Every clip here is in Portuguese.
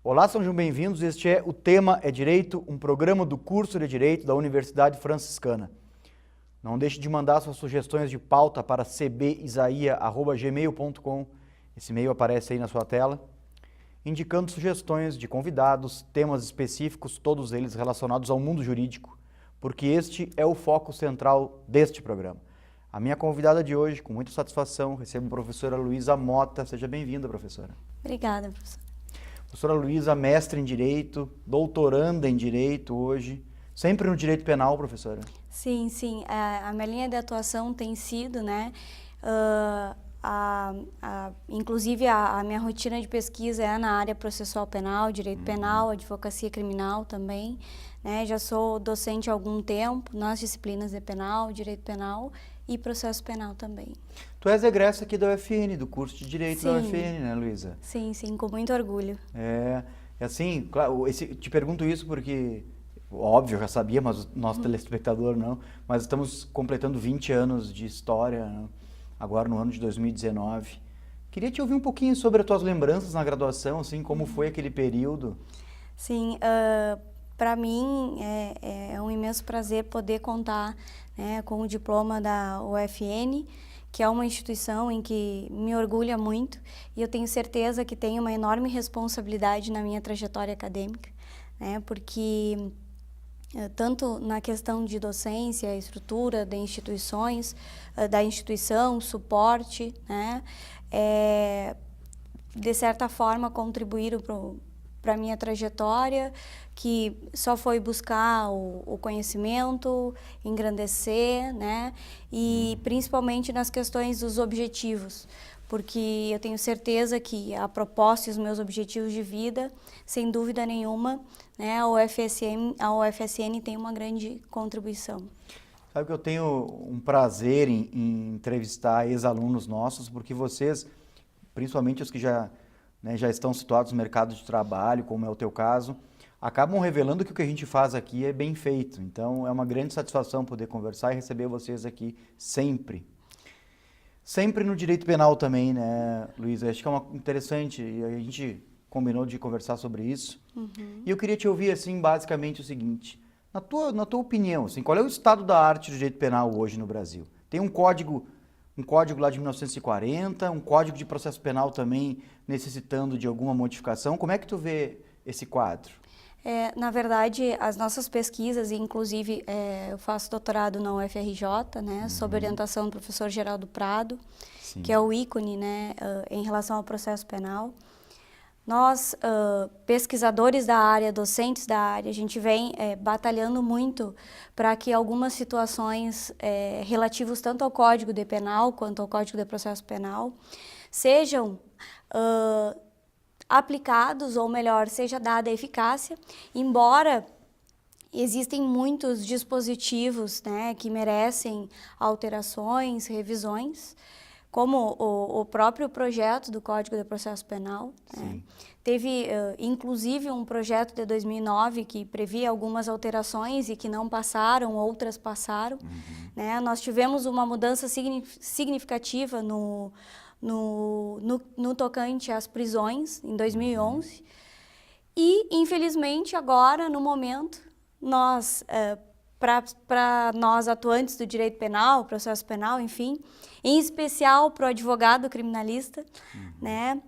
Olá, sejam bem-vindos. Este é O Tema é Direito, um programa do curso de Direito da Universidade Franciscana. Não deixe de mandar suas sugestões de pauta para cbisaia@gmail.com. Esse e-mail aparece aí na sua tela, indicando sugestões de convidados, temas específicos, todos eles relacionados ao mundo jurídico, porque este é o foco central deste programa. A minha convidada de hoje, com muita satisfação, recebo a professora Luísa Mota. Seja bem-vinda, professora. Obrigada, professor. Professora Luísa, mestre em Direito, doutoranda em Direito hoje, sempre no Direito Penal, professora? Sim. A minha linha de atuação tem sido, inclusive a minha rotina de pesquisa é na área processual penal, Direito Penal, Advocacia Criminal também, né? Já sou docente há algum tempo nas disciplinas de Penal, Direito Penal e Processo Penal também. Tu és egressa aqui da UFN, do curso de Direito Sim. da UFN, né, Luísa? Sim, com muito orgulho. É assim, claro, te pergunto isso porque, óbvio, eu já sabia, mas o nosso telespectador não, mas estamos completando 20 anos de história, né, agora no ano de 2019. Queria te ouvir um pouquinho sobre as tuas lembranças na graduação, assim, como foi aquele período. Sim, para mim é um imenso prazer poder contar, né, com o diploma da UFN, que é uma instituição em que me orgulha muito e eu tenho certeza que tem uma enorme responsabilidade na minha trajetória acadêmica, né, porque tanto na questão de docência, estrutura de instituições, da instituição, suporte, né, de certa forma contribuíram para a minha trajetória, que só foi buscar o conhecimento, engrandecer, né? E principalmente nas questões dos objetivos, porque eu tenho certeza que a proposta e os meus objetivos de vida, sem dúvida nenhuma, né, a UFSN tem uma grande contribuição. Sabe que eu tenho um prazer em entrevistar ex-alunos nossos, porque vocês, principalmente os que já estão situados no mercado de trabalho, como é o teu caso, acabam revelando que o que a gente faz aqui é bem feito. Então, é uma grande satisfação poder conversar e receber vocês aqui sempre. Sempre no direito penal também, né, Luísa? Acho que é interessante, e a gente combinou de conversar sobre isso. E eu queria te ouvir, assim, basicamente o seguinte, na tua opinião, assim, qual é o estado da arte do direito penal hoje no Brasil? Tem um código lá de 1940, um código de processo penal também necessitando de alguma modificação. Como é que tu vê esse quadro? Na verdade, as nossas pesquisas, inclusive eu faço doutorado na UFRJ, né, sob orientação do professor Geraldo Prado, Sim. Que é o ícone, né, em relação ao processo penal. Nós, pesquisadores da área, docentes da área, a gente vem batalhando muito para que algumas situações relativas tanto ao Código de Penal quanto ao Código de Processo Penal sejam aplicados, ou melhor, seja dada a eficácia, embora existem muitos dispositivos, né, que merecem alterações, revisões, como o próprio projeto do Código de Processo Penal. Né? Teve, inclusive, um projeto de 2009 que previa algumas alterações e que não passaram, outras passaram. Né? Nós tivemos uma mudança significativa no tocante às prisões, em 2011. E, infelizmente, agora, no momento, nós, para nós atuantes do direito penal, processo penal, enfim, em especial para o advogado criminalista, né,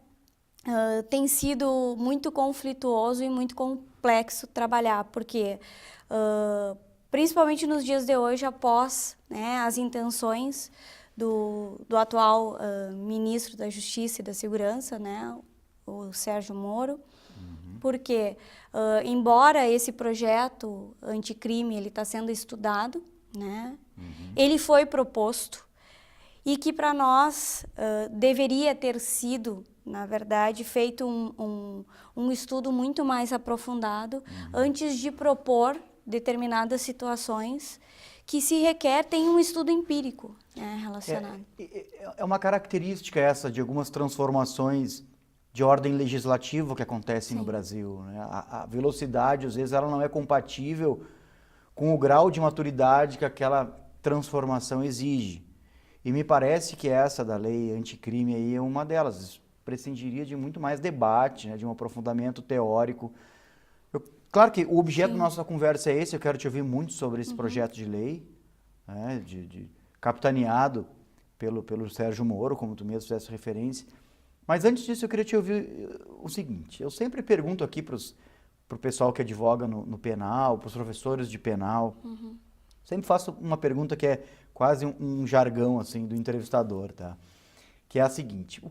tem sido muito conflituoso e muito complexo trabalhar, porque, principalmente nos dias de hoje, após, né, as intenções do atual ministro da Justiça e da Segurança, né, o Sérgio Moro, porque, embora esse projeto anticrime ele está sendo estudado, né, ele foi proposto e que para nós deveria ter sido, na verdade, feito um estudo muito mais aprofundado antes de propor determinadas situações que se requer, tem um estudo empírico, né, relacionado. É uma característica essa de algumas transformações de ordem legislativa que acontecem no Brasil. Né? A velocidade, às vezes, ela não é compatível com o grau de maturidade que aquela transformação exige. E me parece que essa da lei anticrime aí é uma delas. prescindiria de muito mais debate, né, de um aprofundamento teórico. Claro que o objeto da nossa conversa é esse, eu quero te ouvir muito sobre esse projeto de lei, né, capitaneado pelo Sérgio Moro, como tu mesmo fizeste referência. Mas antes disso, eu queria te ouvir o seguinte, eu sempre pergunto aqui para o pessoal que advoga no penal, para os professores de penal, sempre faço uma pergunta que é quase um jargão assim, do entrevistador, tá? Que é a seguinte,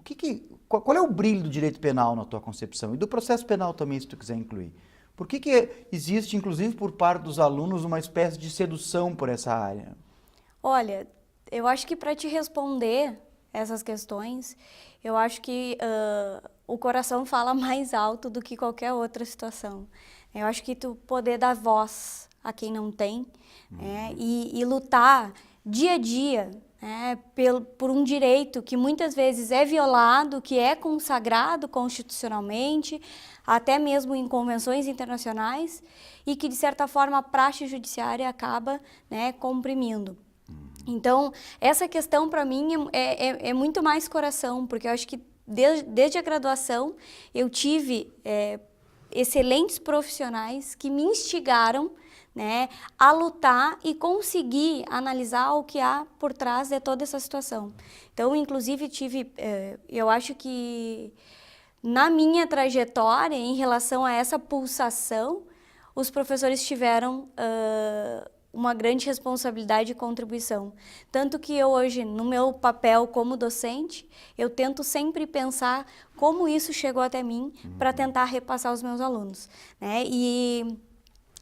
qual é o brilho do direito penal na tua concepção? E do processo penal também, se tu quiser incluir. Por que existe, inclusive por parte dos alunos, uma espécie de sedução por essa área? Olha, eu acho que para te responder essas questões, eu acho que o coração fala mais alto do que qualquer outra situação. Eu acho que tu poder dar voz a quem não tem, e lutar dia a dia, por um direito que muitas vezes é violado, que é consagrado constitucionalmente, até mesmo em convenções internacionais, e que, de certa forma, a praxe judiciária acaba, comprimindo. Então, essa questão, para mim, é muito mais coração, porque eu acho que desde a graduação eu tive excelentes profissionais que me instigaram, a lutar e conseguir analisar o que há por trás de toda essa situação. Então, inclusive, eu acho que na minha trajetória, em relação a essa pulsação, os professores tiveram uma grande responsabilidade e contribuição. Tanto que eu hoje, no meu papel como docente, eu tento sempre pensar como isso chegou até mim para tentar repassar aos meus alunos,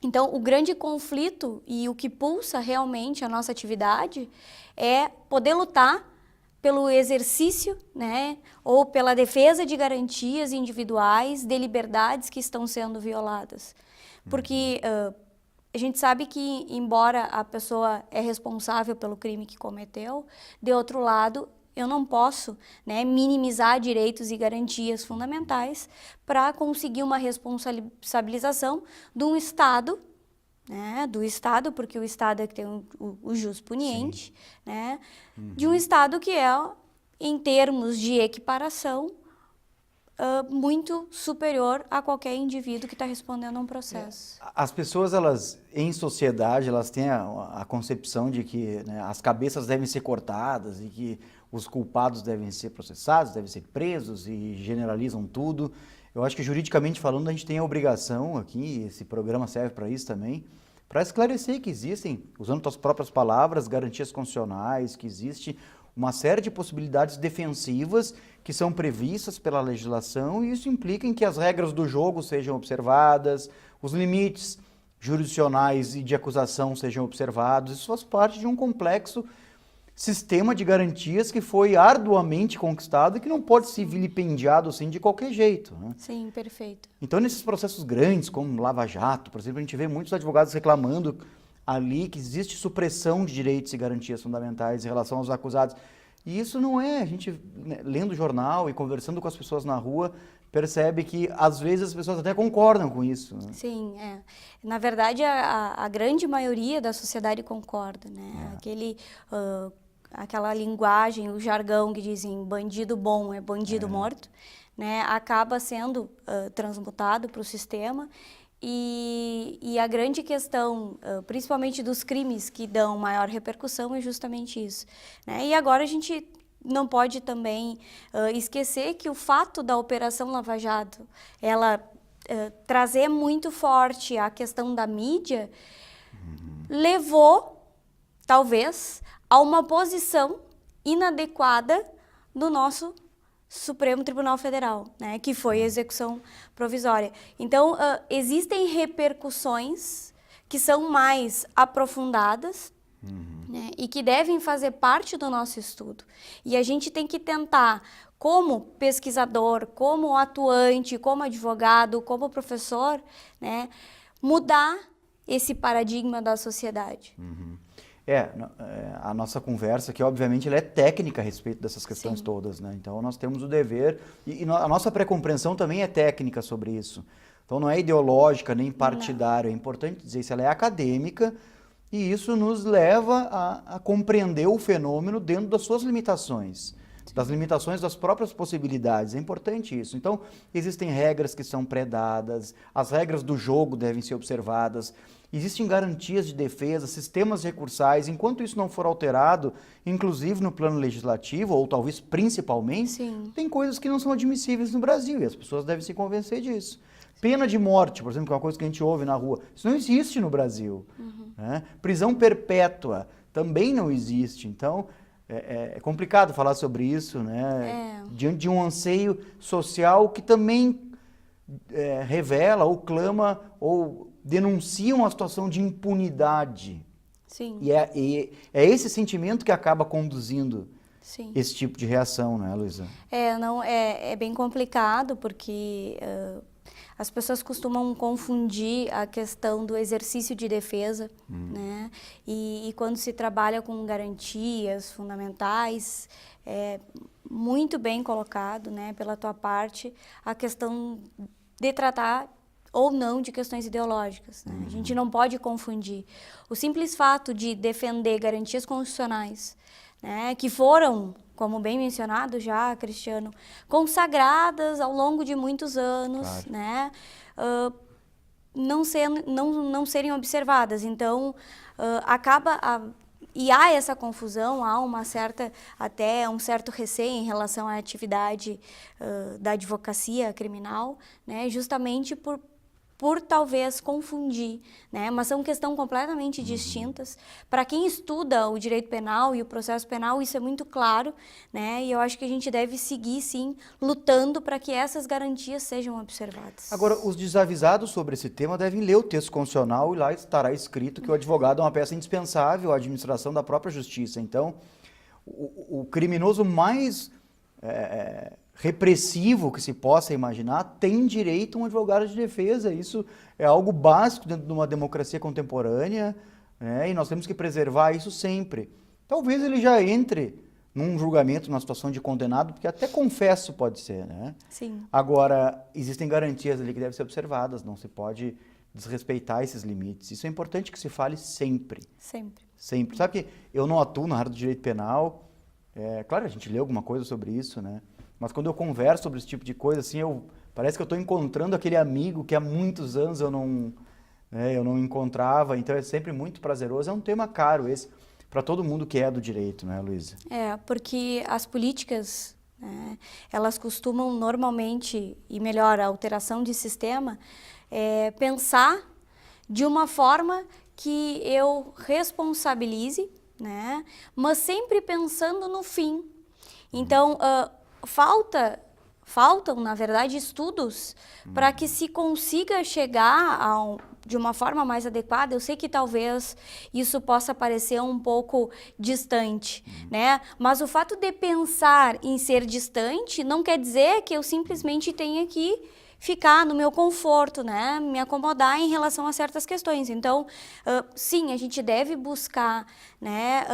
Então, o grande conflito e o que pulsa realmente a nossa atividade é poder lutar pelo exercício, ou pela defesa de garantias individuais de liberdades que estão sendo violadas. Porque a gente sabe que, embora a pessoa é responsável pelo crime que cometeu, de outro lado, eu não posso minimizar direitos e garantias fundamentais para conseguir uma responsabilização de um Estado, do Estado, porque o Estado é que tem o jus puniente, de um Estado que é, em termos de equiparação, muito superior a qualquer indivíduo que está respondendo a um processo. As pessoas, em sociedade, elas têm a concepção de que as cabeças devem ser cortadas e que os culpados devem ser processados, devem ser presos e generalizam tudo. Eu acho que, juridicamente falando, a gente tem a obrigação aqui, esse programa serve para isso também, para esclarecer que existem, usando tuas próprias palavras, garantias constitucionais, que existe uma série de possibilidades defensivas que são previstas pela legislação, e isso implica em que as regras do jogo sejam observadas, os limites jurisdicionais e de acusação sejam observados. Isso faz parte de um complexo sistema de garantias que foi arduamente conquistado e que não pode ser vilipendiado assim de qualquer jeito. Sim, perfeito. Então, nesses processos grandes, como Lava Jato, por exemplo, a gente vê muitos advogados reclamando ali que existe supressão de direitos e garantias fundamentais em relação aos acusados. E isso não é, a gente, lendo o jornal e conversando com as pessoas na rua, percebe que, às vezes, as pessoas até concordam com isso. Sim, Na verdade, a grande maioria da sociedade concorda, Aquela linguagem, o jargão que dizem bandido bom é bandido morto, acaba sendo transmutado para o sistema. E a grande questão, principalmente dos crimes que dão maior repercussão, é justamente isso. E agora a gente não pode também esquecer que o fato da Operação Lava Jato, ela trazer muito forte a questão da mídia, levou, talvez, a uma posição inadequada do nosso Supremo Tribunal Federal, que foi a execução provisória. Então, existem repercussões que são mais aprofundadas e que devem fazer parte do nosso estudo. E a gente tem que tentar, como pesquisador, como atuante, como advogado, como professor, mudar esse paradigma da sociedade. A nossa conversa, que obviamente ela é técnica a respeito dessas questões todas, Então nós temos o dever, e a nossa pré-compreensão também é técnica sobre isso. Então não é ideológica nem partidária, é importante dizer isso, ela é acadêmica, e isso nos leva a compreender o fenômeno dentro das suas limitações. das limitações das próprias possibilidades. É importante isso. Então, existem regras que são pré-dadas, as regras do jogo devem ser observadas, existem garantias de defesa, sistemas recursais. Enquanto isso não for alterado, inclusive no plano legislativo, ou talvez principalmente, Sim. tem coisas que não são admissíveis no Brasil e as pessoas devem se convencer disso. Pena de morte, por exemplo, que é uma coisa que a gente ouve na rua, isso não existe no Brasil. Né? Prisão perpétua também não existe. Então, é complicado falar sobre isso, né? Diante de um anseio social que também revela ou clama ou denuncia uma situação de impunidade. Sim. E é esse sentimento que acaba conduzindo Sim. esse tipo de reação, né, Luísa? É bem complicado porque as pessoas costumam confundir a questão do exercício de defesa, né? E quando se trabalha com garantias fundamentais, muito bem colocado, né, pela tua parte, a questão de tratar ou não de questões ideológicas, né? A gente não pode confundir. O simples fato de defender garantias constitucionais, né, que foram, como bem mencionado já, Cristiano, consagradas ao longo de muitos anos, Claro. né, não serem observadas. Então, e há essa confusão, há até um certo receio em relação à atividade da advocacia criminal, né, justamente por talvez confundir, né? Mas são questões completamente distintas. Para quem estuda o direito penal e o processo penal, isso é muito claro, né? E eu acho que a gente deve seguir, sim, lutando para que essas garantias sejam observadas. Agora, os desavisados sobre esse tema devem ler o texto constitucional e lá estará escrito que o advogado é uma peça indispensável à administração da própria justiça. Então, o criminoso mais repressivo que se possa imaginar tem direito a um advogado de defesa. Isso é algo básico dentro de uma democracia contemporânea, né? E nós temos que preservar isso sempre. Talvez ele já entre num julgamento, numa situação de condenado, porque até confesso pode ser, né? Sim. Agora, existem garantias ali que devem ser observadas, não se pode desrespeitar esses limites. Isso é importante que se fale sempre. Sempre. Sempre. Sabe que eu não atuo na área do direito penal, claro, a gente lê alguma coisa sobre isso, né? Mas quando eu converso sobre esse tipo de coisa, assim, parece que eu estou encontrando aquele amigo que há muitos anos eu não encontrava. Então é sempre muito prazeroso. É um tema caro esse, para todo mundo que é do direito, né, Luísa? Porque as políticas, né, elas costumam normalmente, e melhor, a alteração de sistema, pensar de uma forma que eu responsabilize, né, mas sempre pensando no fim. Então, faltam, na verdade, estudos para que se consiga chegar de uma forma mais adequada. Eu sei que talvez isso possa parecer um pouco distante, né? Mas o fato de pensar em ser distante não quer dizer que eu simplesmente tenha que ficar no meu conforto, né? Me acomodar em relação a certas questões. Então, sim, a gente deve buscar, né?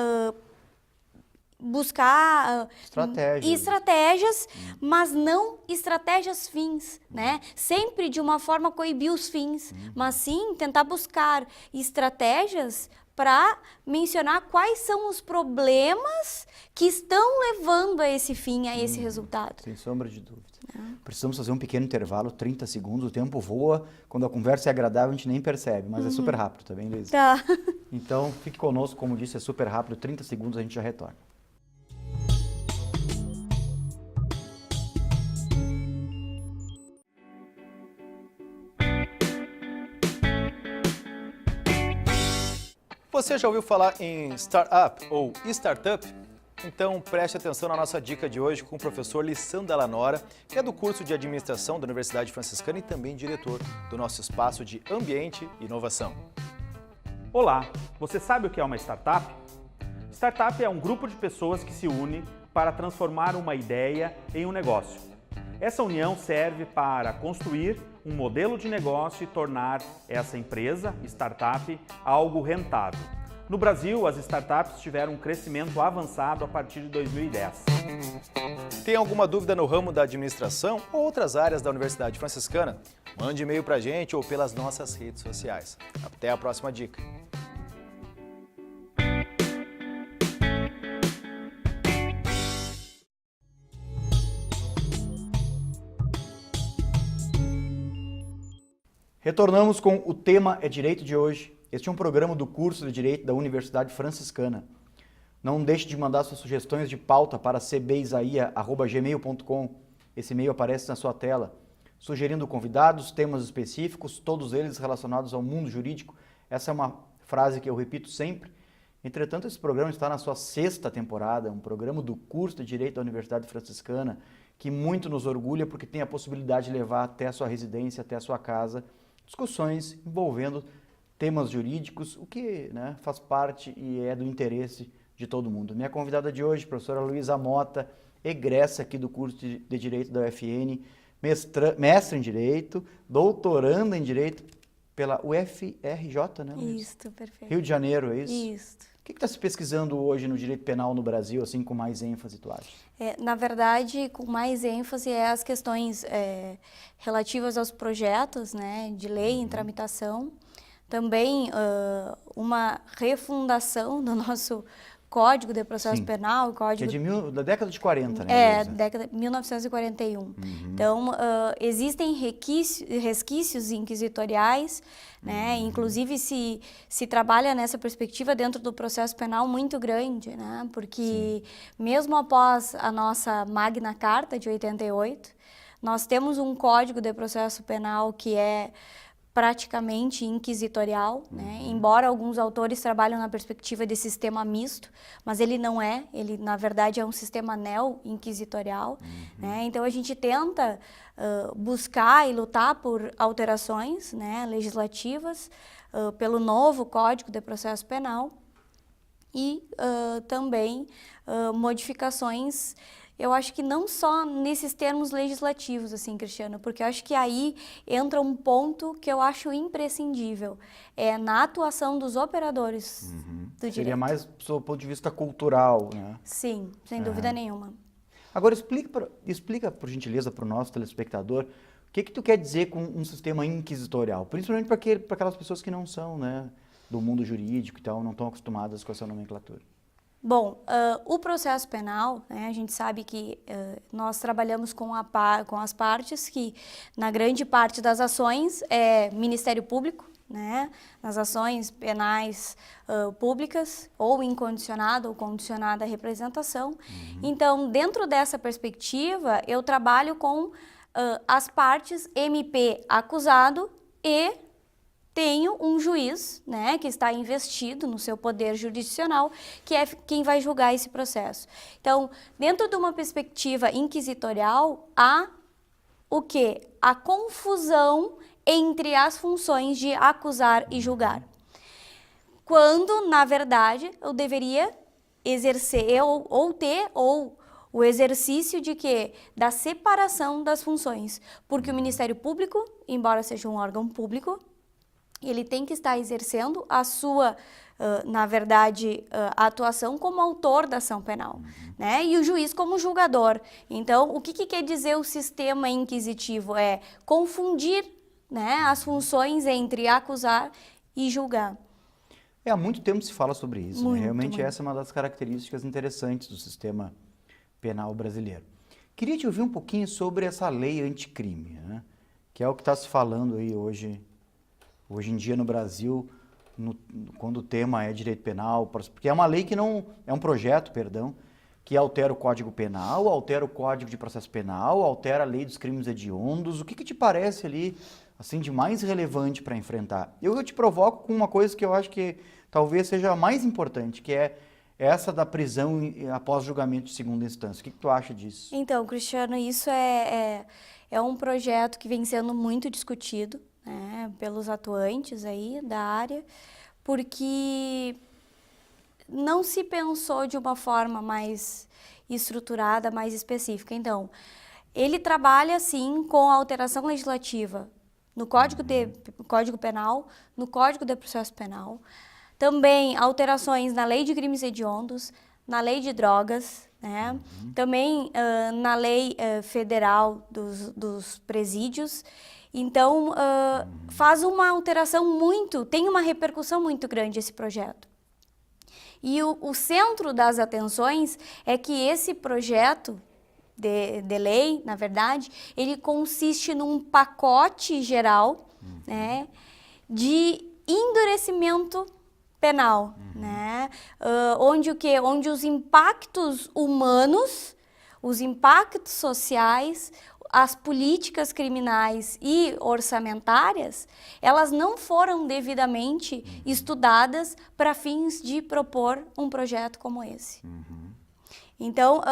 Estratégias, mas não estratégias fins, né? Sempre de uma forma coibir os fins, mas sim tentar buscar estratégias para mencionar quais são os problemas que estão levando a esse fim, a esse resultado. Sem sombra de dúvida. Precisamos fazer um pequeno intervalo, 30 segundos, o tempo voa, quando a conversa é agradável a gente nem percebe, mas é super rápido, tá bem, Luísa? Tá. Então, fique conosco, como disse, é super rápido, 30 segundos a gente já retorna. Você já ouviu falar em startup ou startup? Então preste atenção na nossa dica de hoje com o professor Lissandra Lanora, que é do curso de Administração da Universidade Franciscana e também diretor do nosso espaço de Ambiente e Inovação. Olá, você sabe o que é uma startup? Startup é um grupo de pessoas que se une para transformar uma ideia em um negócio. Essa união serve para construir um modelo de negócio e tornar essa empresa, startup, algo rentável. No Brasil, as startups tiveram um crescimento avançado a partir de 2010. Tem alguma dúvida no ramo da administração ou outras áreas da Universidade Franciscana? Mande e-mail para a gente ou pelas nossas redes sociais. Até a próxima dica! Retornamos com O Tema é Direito de hoje. Este é um programa do curso de Direito da Universidade Franciscana. Não deixe de mandar suas sugestões de pauta para cbisaia@gmail.com. Esse e-mail aparece na sua tela, sugerindo convidados, temas específicos, todos eles relacionados ao mundo jurídico. Essa é uma frase que eu repito sempre. Entretanto, esse programa está na sua 6ª temporada, um programa do curso de Direito da Universidade Franciscana, que muito nos orgulha porque tem a possibilidade de levar até a sua residência, até a sua casa, discussões envolvendo temas jurídicos, o que, né, faz parte e é do interesse de todo mundo. Minha convidada de hoje, professora Luísa Mota, egressa aqui do curso de Direito da UFN, mestre em Direito, doutoranda em Direito pela UFRJ, né, Luísa? Isso, perfeito. Rio de Janeiro, é isso? Isso. O que está se pesquisando hoje no direito penal no Brasil, assim, com mais ênfase, tu acha? Na verdade, com mais ênfase é as questões relativas aos projetos, né, de lei em tramitação. Também uma refundação do nosso Código de Processo Penal. Código... Que é da década de 40, né? década de 1941. Então, existem resquícios inquisitoriais, né? Inclusive se trabalha nessa perspectiva dentro do processo penal muito grande, né? Porque mesmo após a nossa Magna Carta de 88, nós temos um Código de Processo Penal que é praticamente inquisitorial, né? Embora alguns autores trabalham na perspectiva de sistema misto, mas ele não é, ele na verdade é um sistema neo-inquisitorial, né? Então a gente tenta buscar e lutar por alterações, né, legislativas, pelo novo Código de Processo Penal e também modificações. Eu acho que não só nesses termos legislativos, assim, Cristiano, porque eu acho que aí entra um ponto que eu acho imprescindível, é na atuação dos operadores do direito. Seria mais do seu ponto de vista cultural, né? Sim, sem dúvida nenhuma. Agora, explica por gentileza, para o nosso telespectador, o que tu quer dizer com um sistema inquisitorial? Principalmente para aquelas pessoas que não são, né, do mundo jurídico e tal, não estão acostumadas com essa nomenclatura. Bom, o processo penal, né, a gente sabe que nós trabalhamos com as partes que, na grande parte das ações, é Ministério Público, né, nas ações penais públicas, ou incondicionada ou condicionada à representação. Então, dentro dessa perspectiva, eu trabalho com as partes MP acusado e tenho um juiz, né, que está investido no seu poder jurisdicional, que é quem vai julgar esse processo. Então, dentro de uma perspectiva inquisitorial, há o quê? A confusão entre as funções de acusar e julgar. Quando, na verdade, eu deveria exercer ou ter o exercício de quê? Da separação das funções. Porque o Ministério Público, embora seja um órgão público, ele tem que estar exercendo a sua, na verdade, a atuação como autor da ação penal, né? E o juiz como julgador. Então, o que quer dizer o sistema inquisitivo? É confundir, né, as funções entre acusar e julgar. Há muito tempo se fala sobre isso, Muito, né? Realmente muito. essa é uma das características interessantes do sistema penal brasileiro. Queria te ouvir um pouquinho sobre essa lei anticrime, né? Que é o que está se falando aí hoje em dia no Brasil, quando o tema é direito penal, porque é uma lei que não, é um projeto, perdão, que altera o Código Penal, altera o Código de Processo Penal, altera a lei dos crimes hediondos. O que te parece ali, assim, de mais relevante para enfrentar? Eu te provoco com uma coisa que eu acho que talvez seja a mais importante, que é essa da prisão após julgamento de segunda instância. O que tu acha disso? Então, Cristiano, isso é um projeto que vem sendo muito discutido, né, pelos atuantes aí da área, porque não se pensou de uma forma mais estruturada, mais específica. Então, ele trabalha, sim, com a alteração legislativa no Código Penal, no Código de Processo Penal, também alterações na Lei de Crimes Hediondos, na Lei de Drogas, né? Também na Lei Federal dos Presídios. Então, faz uma alteração tem uma repercussão muito grande esse projeto. E o centro das atenções é que esse projeto de lei, na verdade, ele consiste num pacote geral, né, de endurecimento penal, né, onde os impactos humanos, os impactos sociais, as políticas criminais e orçamentárias, elas não foram devidamente estudadas para fins de propor um projeto como esse. Então,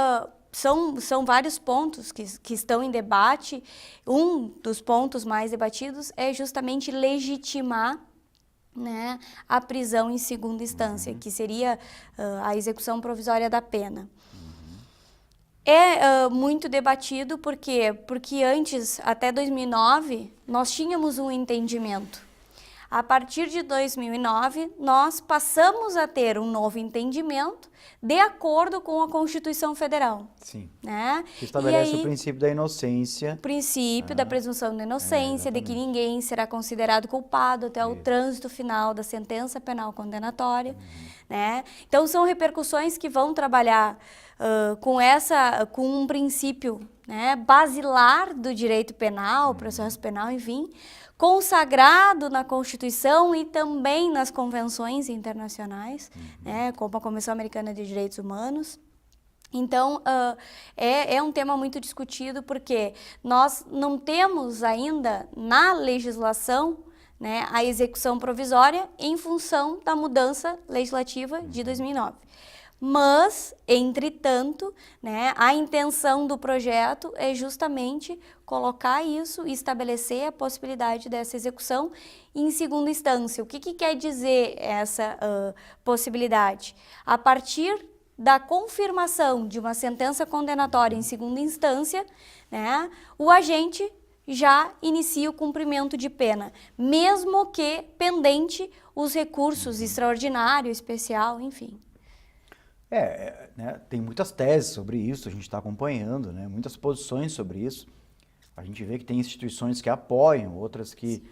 são vários pontos que estão em debate. Um dos pontos mais debatidos é justamente legitimar, né, a prisão em segunda instância, que seria a execução provisória da pena. É muito debatido porque antes, até 2009, nós tínhamos um entendimento. A partir de 2009, nós passamos a ter um novo entendimento de acordo com a Constituição Federal. Sim. Né? Que estabelece E aí, o princípio da inocência. o princípio da presunção da inocência, de que ninguém será considerado culpado até o trânsito final da sentença penal condenatória. Né? Então, são repercussões que vão trabalhar com um princípio, né, basilar do direito penal, processo penal, enfim, consagrado na Constituição e também nas convenções internacionais, né, como a Convenção Americana de Direitos Humanos. Então, é um tema muito discutido porque nós não temos ainda na legislação, né, a execução provisória em função da mudança legislativa de 2009. Mas, entretanto, né, a intenção do projeto é justamente colocar isso e estabelecer a possibilidade dessa execução em segunda instância. O que quer dizer essa possibilidade? A partir da confirmação de uma sentença condenatória em segunda instância, né, o agente já inicia o cumprimento de pena, mesmo que pendente os recursos extraordinário, especial, enfim. Né, tem muitas teses sobre isso, a gente está acompanhando, né, muitas posições sobre isso. A gente vê que tem instituições que apoiam, outras que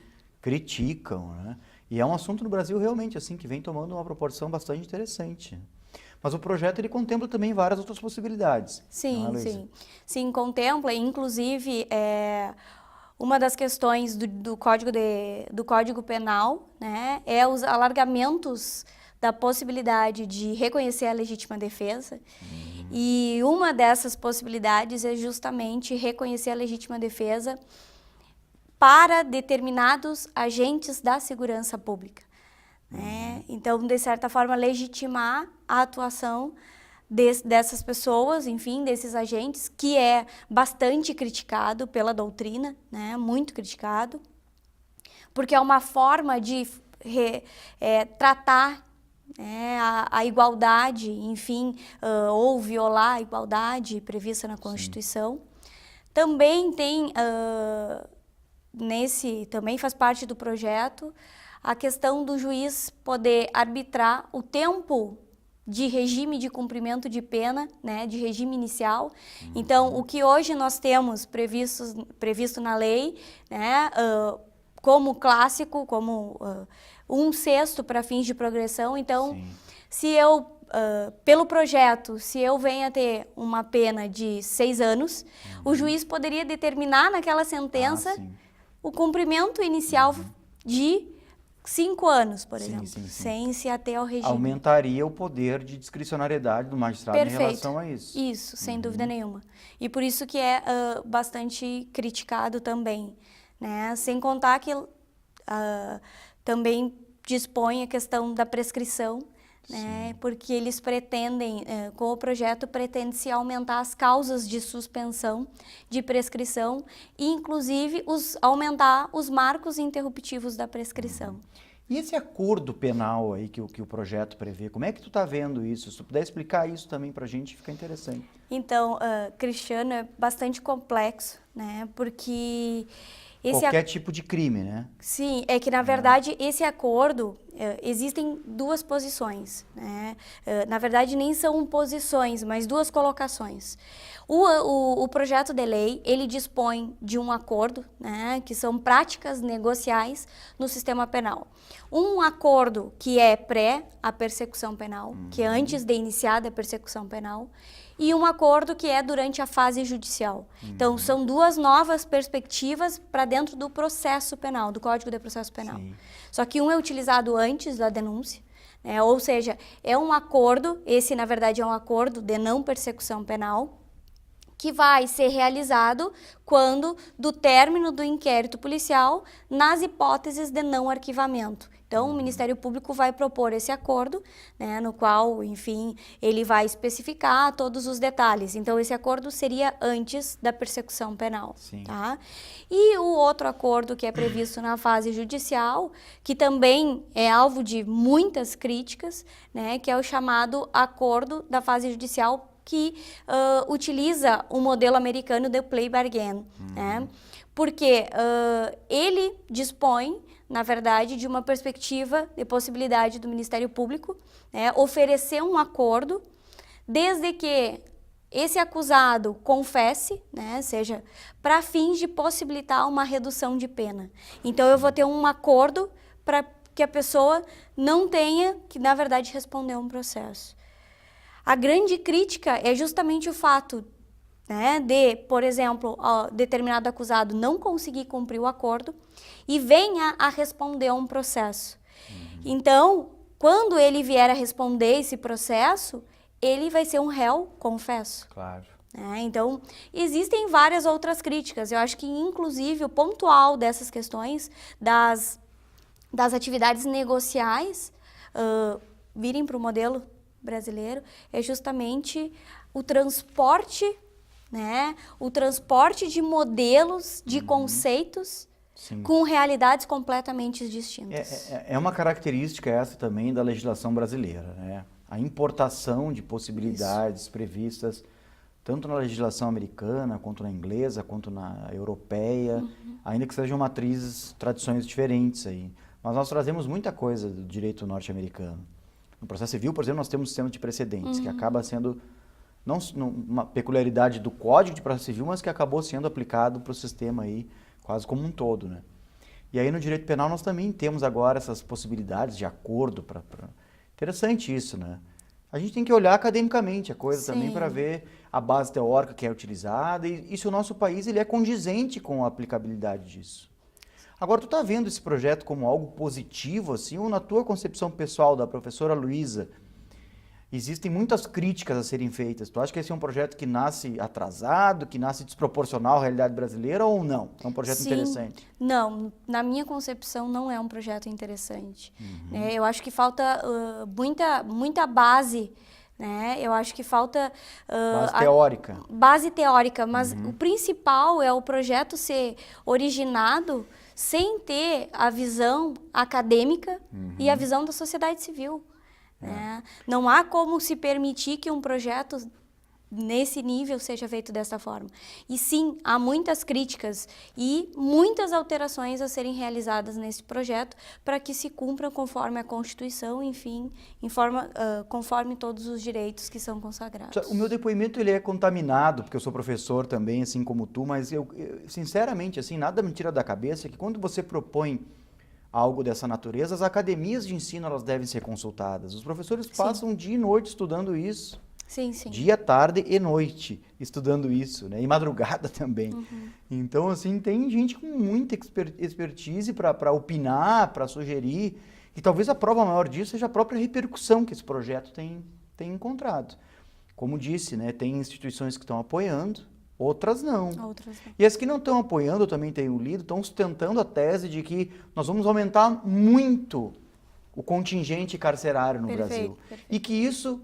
criticam, né? E é um assunto no Brasil realmente assim que vem tomando uma proporção bastante interessante. Mas o projeto ele contempla também várias outras possibilidades. Sim, sim. Sim, contempla, inclusive, uma das questões do Código Penal, né, é os alargamentos da possibilidade de reconhecer a legítima defesa. E uma dessas possibilidades é justamente reconhecer a legítima defesa para determinados agentes da segurança pública. Né? Então, de certa forma, legitimar a atuação dessas pessoas, enfim, desses agentes, que é bastante criticado pela doutrina, né? Muito criticado, porque é uma forma de tratar a igualdade, enfim, ou violar a igualdade prevista na Constituição. Sim. Também tem, também faz parte do projeto, a questão do juiz poder arbitrar o tempo de regime de cumprimento de pena, né, de regime inicial. Então, o que hoje nós temos previsto na lei, né, como clássico, como 1/6 para fins de progressão. Então, sim, se eu, pelo projeto, se eu venho a ter uma pena de 6 anos, o juiz poderia determinar naquela sentença o cumprimento inicial de 5 anos, por exemplo, sem se ater ao regime. Aumentaria o poder de discricionariedade do magistrado em relação a isso. Isso, sem dúvida nenhuma. E por isso que é bastante criticado também, né? Sem contar que também dispõe a questão da prescrição, né? Porque eles pretendem, com o projeto, pretende-se aumentar as causas de suspensão, de prescrição, e inclusive aumentar os marcos interruptivos da prescrição. E esse acordo penal aí que o projeto prevê, como é que tu está vendo isso? Se tu puder explicar isso também para a gente, fica interessante. Então, Cristiano, é bastante complexo, né? Porque qualquer tipo de crime, né? Sim, é que na verdade esse acordo, existem duas posições, né? Na verdade, nem são posições, mas duas colocações. O projeto de lei, ele dispõe de um acordo, né, que são práticas negociais no sistema penal. Um acordo que é pré a persecução penal, que é antes de iniciada a persecução penal, e um acordo que é durante a fase judicial. Então, são duas novas perspectivas para dentro do processo penal, do Código de Processo Penal. Sim. Só que um é utilizado antes da denúncia, né, ou seja, é um acordo, esse na verdade é um acordo de não persecução penal, que vai ser realizado quando do término do inquérito policial nas hipóteses de não arquivamento. Então, o Ministério Público vai propor esse acordo, né, no qual, enfim, ele vai especificar todos os detalhes. Então, esse acordo seria antes da persecução penal. Sim. Tá? E o outro acordo que é previsto na fase judicial, que também é alvo de muitas críticas, né, que é o chamado acordo da fase judicial, que utiliza o modelo americano de plea bargain, né? Porque ele dispõe, na verdade, de uma perspectiva de possibilidade do Ministério Público, né, oferecer um acordo, desde que esse acusado confesse, né, seja para fins de possibilitar uma redução de pena. Então, eu vou ter um acordo para que a pessoa não tenha que, na verdade, responder a um processo. A grande crítica é justamente o fato, né, de, por exemplo, determinado acusado não conseguir cumprir o acordo e venha a responder a um processo. Então, quando ele vier a responder esse processo, ele vai ser um réu, confesso. Claro. Então, existem várias outras críticas. Eu acho que, inclusive, o pontual dessas questões das atividades negociais virem para o modelo brasileiro é justamente o transporte, né? O transporte de modelos, de conceitos, Sim. com realidades completamente distintas. É uma característica essa também da legislação brasileira, né? A importação de possibilidades previstas tanto na legislação americana, quanto na inglesa, quanto na europeia, ainda que sejam matrizes, tradições diferentes aí. Mas nós trazemos muita coisa do direito norte-americano. No processo civil, por exemplo, nós temos um sistema de precedentes, que acaba sendo não uma peculiaridade do Código de Processo Civil, mas que acabou sendo aplicado para o sistema aí quase como um todo, né? E aí no direito penal nós também temos agora essas possibilidades de acordo para... Interessante isso, né? A gente tem que olhar academicamente a coisa também para ver a base teórica que é utilizada e se o nosso país ele é condizente com a aplicabilidade disso. Agora, tu está vendo esse projeto como algo positivo, assim, ou na tua concepção pessoal da professora Luísa, existem muitas críticas a serem feitas? Tu acha que esse é um projeto que nasce atrasado, que nasce desproporcional à realidade brasileira ou não? É um projeto interessante? Não, na minha concepção não é um projeto interessante. Eu acho que falta muita base, né? Eu acho que falta... Base teórica. Base teórica, mas o principal é o projeto ser originado sem ter a visão acadêmica e a visão da sociedade civil. Né? Não há como se permitir que um projeto nesse nível seja feito dessa forma. E sim, há muitas críticas e muitas alterações a serem realizadas nesse projeto para que se cumpra conforme a Constituição, enfim, conforme todos os direitos que são consagrados. O meu depoimento ele é contaminado, porque eu sou professor também, assim como tu, mas eu sinceramente, assim, nada me tira da cabeça que quando você propõe algo dessa natureza, as academias de ensino elas devem ser consultadas. Os professores passam dia e noite estudando isso. Sim, sim. Dia, tarde e noite estudando isso, né? E madrugada também. Então, assim, tem gente com muita expertise para opinar, para sugerir. E talvez a prova maior disso seja a própria repercussão que esse projeto tem encontrado. Como disse, né? Tem instituições que estão apoiando, outras não. E as que não estão apoiando, eu também tenho lido, estão sustentando a tese de que nós vamos aumentar muito o contingente carcerário no Brasil. E que isso,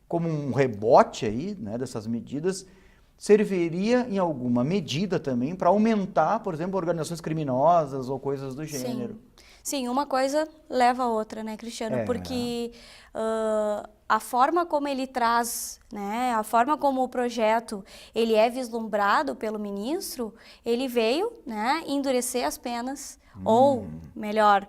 como um rebote aí, né, dessas medidas, serviria em alguma medida também para aumentar, por exemplo, organizações criminosas ou coisas do gênero. Sim, uma coisa leva a outra, né, Cristiano? Porque a forma como ele traz, né, a forma como o projeto ele é vislumbrado pelo ministro, ele veio, né, endurecer as penas, ou, melhor,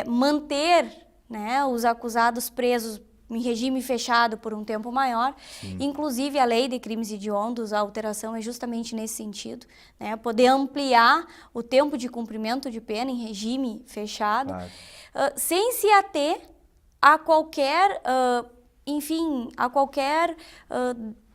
manter né, os acusados presos em regime fechado por um tempo maior. Sim. Inclusive, a lei de crimes hediondos, a alteração é justamente nesse sentido, né, poder ampliar o tempo de cumprimento de pena em regime fechado, Claro. Sem se ater a qualquer, enfim, a qualquer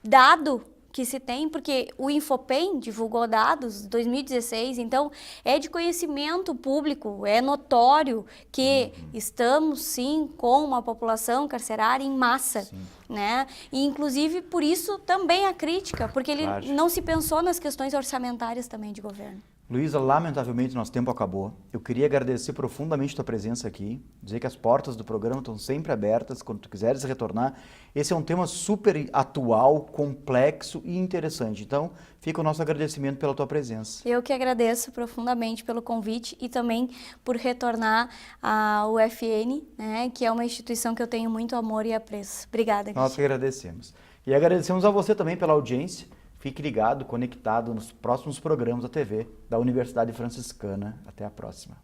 dado que se tem, porque o Infopem divulgou dados de 2016, então é de conhecimento público, é notório que estamos sim com uma população carcerária em massa, né? E inclusive por isso também a crítica, porque ele Claro. não se pensou nas questões orçamentárias também de governo. Luísa, lamentavelmente nosso tempo acabou. Eu queria agradecer profundamente tua presença aqui, dizer que as portas do programa estão sempre abertas quando tu quiseres retornar. Esse é um tema super atual, complexo e interessante. Então, fica o nosso agradecimento pela tua presença. Eu que agradeço profundamente pelo convite e também por retornar à UFN, né, que é uma instituição que eu tenho muito amor e apreço. Obrigada, Nós que agradecemos. E agradecemos a você também pela audiência. Fique ligado, conectado nos próximos programas da TV da Universidade Franciscana. Até a próxima.